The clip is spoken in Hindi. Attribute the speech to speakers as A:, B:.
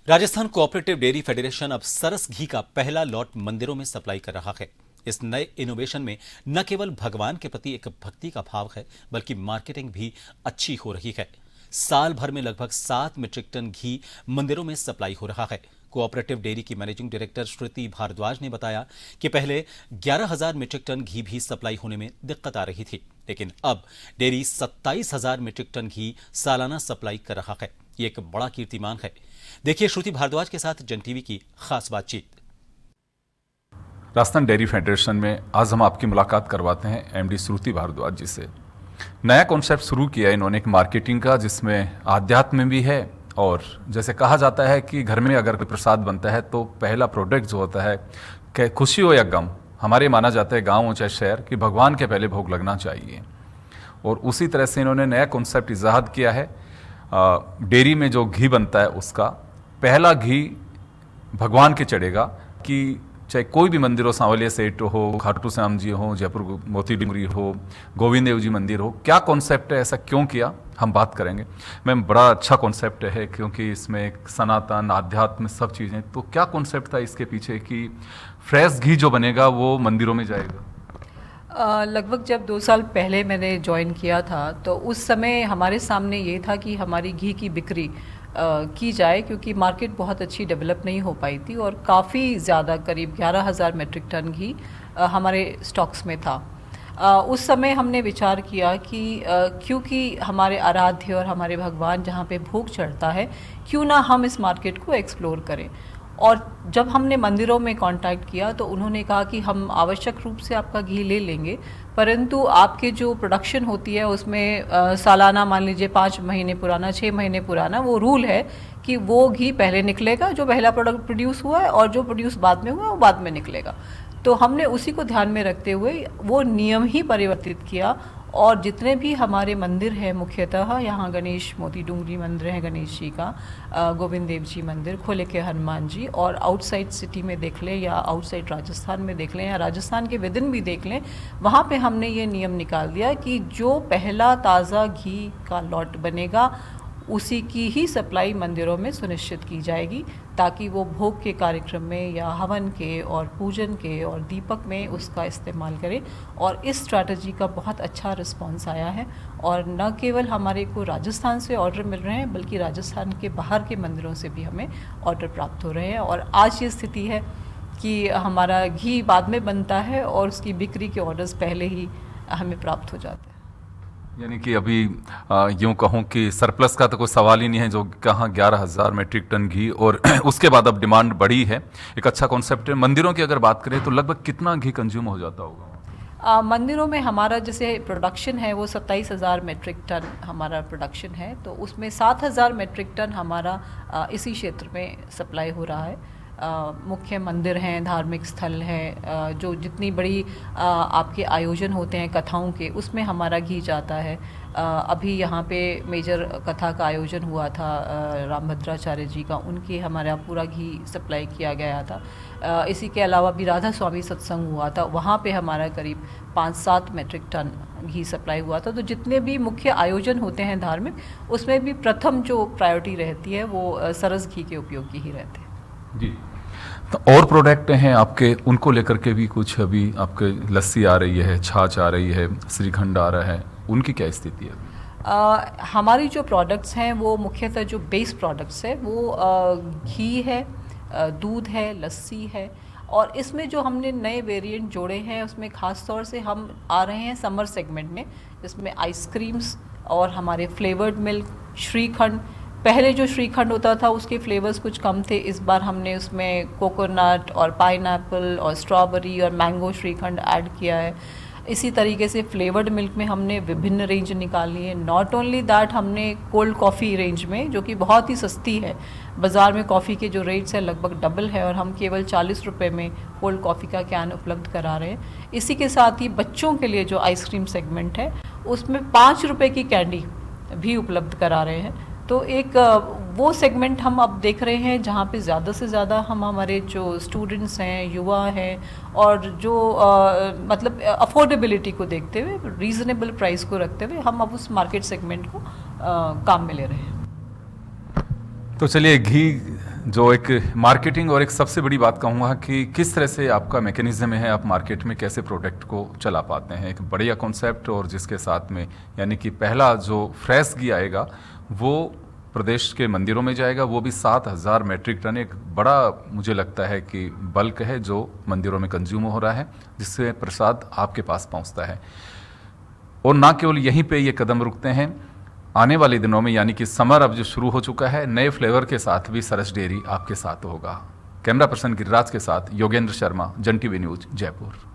A: राजस्थान कोऑपरेटिव डेयरी फेडरेशन अब सरस घी का पहला लॉट मंदिरों में सप्लाई कर रहा है। इस नए इनोवेशन में न केवल भगवान के प्रति एक भक्ति का भाव है, बल्कि मार्केटिंग भी अच्छी हो रही है। साल भर में लगभग 7 मीट्रिक टन घी मंदिरों में सप्लाई हो रहा है। कोऑपरेटिव डेयरी की मैनेजिंग डायरेक्टर श्रुति भारद्वाज ने बताया कि पहले 11,000 मीट्रिक टन घी भी सप्लाई होने में दिक्कत आ रही थी, लेकिन अब डेयरी 27,000 मीट्रिक टन घी सालाना सप्लाई कर रहा है। ये एक बड़ा कीर्तिमान है। देखिए श्रुति भारद्वाज के साथ जन टीवी की खास बातचीत।
B: राजस्थान डेयरी फेडरेशन में आज हम आपकी मुलाकात करवाते हैं एमडी श्रुति भारद्वाज जी से। नया कॉन्सेप्ट शुरू किया इन्होंने एक मार्केटिंग का, जिसमें आध्यात्म भी है और जैसे कहा जाता है कि घर में अगर कोई प्रसाद बनता है तो पहला प्रोडक्ट जो होता है, कि खुशी हो या गम, हमारे माना जाता है गांव हो चाहे शहर, कि भगवान के पहले भोग लगना चाहिए। और उसी तरह से इन्होंने नया कॉन्सेप्ट इजाद किया है। डेयरी में जो घी बनता है उसका पहला घी भगवान के चढ़ेगा, कि चाहे कोई भी मंदिर हो, सांवलिया सेठ हो, खाटू श्याम जी हो, जयपुर मोती डूंगरी हो, गोविंद देव जी मंदिर हो, क्या कॉन्सेप्ट है, ऐसा क्यों किया, हम बात करेंगे। मैम, बड़ा अच्छा कॉन्सेप्ट है क्योंकि इसमें एक सनातन आध्यात्म सब चीज़ें, तो क्या कॉन्सेप्ट था इसके पीछे कि फ्रेश घी जो बनेगा वो मंदिरों में जाएगा?
C: लगभग जब 2 साल पहले मैंने ज्वाइन किया था तो उस समय हमारे सामने ये था कि हमारी घी की बिक्री की जाए, क्योंकि मार्केट बहुत अच्छी डेवलप नहीं हो पाई थी और काफ़ी ज़्यादा करीब 11,000 मीट्रिक टन घी हमारे स्टॉक्स में था। उस समय हमने विचार किया कि क्योंकि हमारे आराध्य और हमारे भगवान जहाँ पे भोग चढ़ता है, क्यों ना हम इस मार्केट को एक्सप्लोर करें। और जब हमने मंदिरों में कांटेक्ट किया तो उन्होंने कहा कि हम आवश्यक रूप से आपका घी ले लेंगे, परंतु आपके जो प्रोडक्शन होती है उसमें सालाना मान लीजिए 5 महीने पुराना, 6 महीने पुराना वो रूल है कि वो घी पहले निकलेगा, जो पहला प्रोडक्ट प्रोड्यूस हुआ है, और जो प्रोड्यूस बाद में हुआ है वो बाद में निकलेगा। तो हमने उसी को ध्यान में रखते हुए वो नियम ही परिवर्तित किया। और जितने भी हमारे मंदिर हैं, मुख्यतः यहाँ गणेश मोती डूंगरी मंदिर है गणेश जी का, गोविंद देव जी मंदिर, खोले के हनुमान जी, और आउटसाइड सिटी में देख लें या आउटसाइड राजस्थान में देख लें या राजस्थान के विदिन भी देख लें, वहाँ पे हमने ये नियम निकाल दिया कि जो पहला ताज़ा घी का लॉट बनेगा उसी की ही सप्लाई मंदिरों में सुनिश्चित की जाएगी, ताकि वो भोग के कार्यक्रम में या हवन के और पूजन के और दीपक में उसका इस्तेमाल करें। और इस स्ट्रैटेजी का बहुत अच्छा रिस्पांस आया है और न केवल हमारे को राजस्थान से ऑर्डर मिल रहे हैं, बल्कि राजस्थान के बाहर के मंदिरों से भी हमें ऑर्डर प्राप्त हो रहे हैं। और आज ये स्थिति है कि हमारा घी बाद में बनता है और उसकी बिक्री के ऑर्डर्स पहले ही हमें प्राप्त हो जाते हैं।
B: यानी कि अभी यूँ कहूँ कि सरप्लस का तो कोई सवाल ही नहीं है, जो कहाँ 11,000 मीट्रिक टन घी, और उसके बाद अब डिमांड बढ़ी है। एक अच्छा कॉन्सेप्ट है। मंदिरों की अगर बात करें तो लगभग कितना घी कंज्यूम हो जाता होगा?
C: मंदिरों में हमारा जैसे प्रोडक्शन है वो 27,000 मीट्रिक टन हमारा प्रोडक्शन है, तो उसमें 7,000 मीट्रिक टन हमारा इसी क्षेत्र में सप्लाई हो रहा है। मुख्य मंदिर हैं, धार्मिक स्थल हैं, जो जितनी बड़ी आपके आयोजन होते हैं कथाओं के, उसमें हमारा घी जाता है। अभी यहाँ पे मेजर कथा का आयोजन हुआ था रामभद्राचार्य जी का, उनके हमारा पूरा घी सप्लाई किया गया था। इसी के अलावा भी राधा स्वामी सत्संग हुआ था, वहाँ पे हमारा करीब 5-7 मीट्रिक टन घी सप्लाई हुआ था। तो जितने भी मुख्य आयोजन होते हैं धार्मिक, उसमें भी प्रथम जो प्रायोरिटी रहती है वो सरस घी के उपयोग की ही रहती है
B: जी। तो और प्रोडक्ट हैं आपके, उनको लेकर के भी कुछ, अभी आपके लस्सी आ रही है, छाछ आ रही है, श्रीखंड आ रहा है, उनकी क्या स्थिति है?
C: हमारी जो प्रोडक्ट्स हैं वो मुख्यतः जो बेस प्रोडक्ट्स है वो घी है, दूध है, लस्सी है, और इसमें जो हमने नए वेरिएंट जोड़े हैं उसमें ख़ास तौर से हम आ रहे हैं समर सेगमेंट में, जिसमें आइसक्रीम्स और हमारे फ्लेवर्ड मिल्क, श्रीखंड। पहले जो श्रीखंड होता था उसके फ्लेवर्स कुछ कम थे, इस बार हमने उसमें कोकोनट और पाइनएप्पल और स्ट्रॉबेरी और मैंगो श्रीखंड ऐड किया है। इसी तरीके से फ्लेवर्ड मिल्क में हमने विभिन्न रेंज निकाली है। नॉट ओनली दैट, हमने कोल्ड कॉफ़ी रेंज में, जो कि बहुत ही सस्ती है, बाज़ार में कॉफ़ी के जो रेट्स है लगभग डबल है, और हम केवल 40 रुपये में कोल्ड कॉफ़ी का कैन उपलब्ध करा रहे हैं। इसी के साथ ही बच्चों के लिए जो आइसक्रीम सेगमेंट है उसमें 5 रुपये की कैंडी भी उपलब्ध करा रहे हैं। तो एक वो सेगमेंट हम अब देख रहे हैं जहाँ पे ज़्यादा से ज़्यादा हम हमारे जो स्टूडेंट्स हैं, युवा हैं, और जो मतलब अफोर्डेबिलिटी को देखते हुए, रीज़नेबल प्राइस को रखते हुए हम अब उस मार्केट सेगमेंट को काम में ले रहे हैं।
B: तो चलिए, घी जो एक मार्केटिंग और एक सबसे बड़ी बात कहूँगा कि किस तरह से आपका मैकेनिज्म है, आप मार्केट में कैसे प्रोडक्ट को चला पाते हैं। एक बढ़िया कॉन्सेप्ट, और जिसके साथ में यानी कि पहला जो फ्रेश घी आएगा वो प्रदेश के मंदिरों में जाएगा, वो भी 7,000 मैट्रिक टन, एक बड़ा मुझे लगता है कि बल्क है जो मंदिरों में कंज्यूम हो रहा है, जिससे प्रसाद आपके पास पहुंचता है। और ना केवल यहीं पे ये कदम रुकते हैं, आने वाले दिनों में यानी कि समर अब जो शुरू हो चुका है, नए फ्लेवर के साथ भी सरस डेयरी आपके साथ होगा। कैमरा पर्सन गिरिराज के साथ योगेंद्र शर्मा, जन टीवी न्यूज, जयपुर।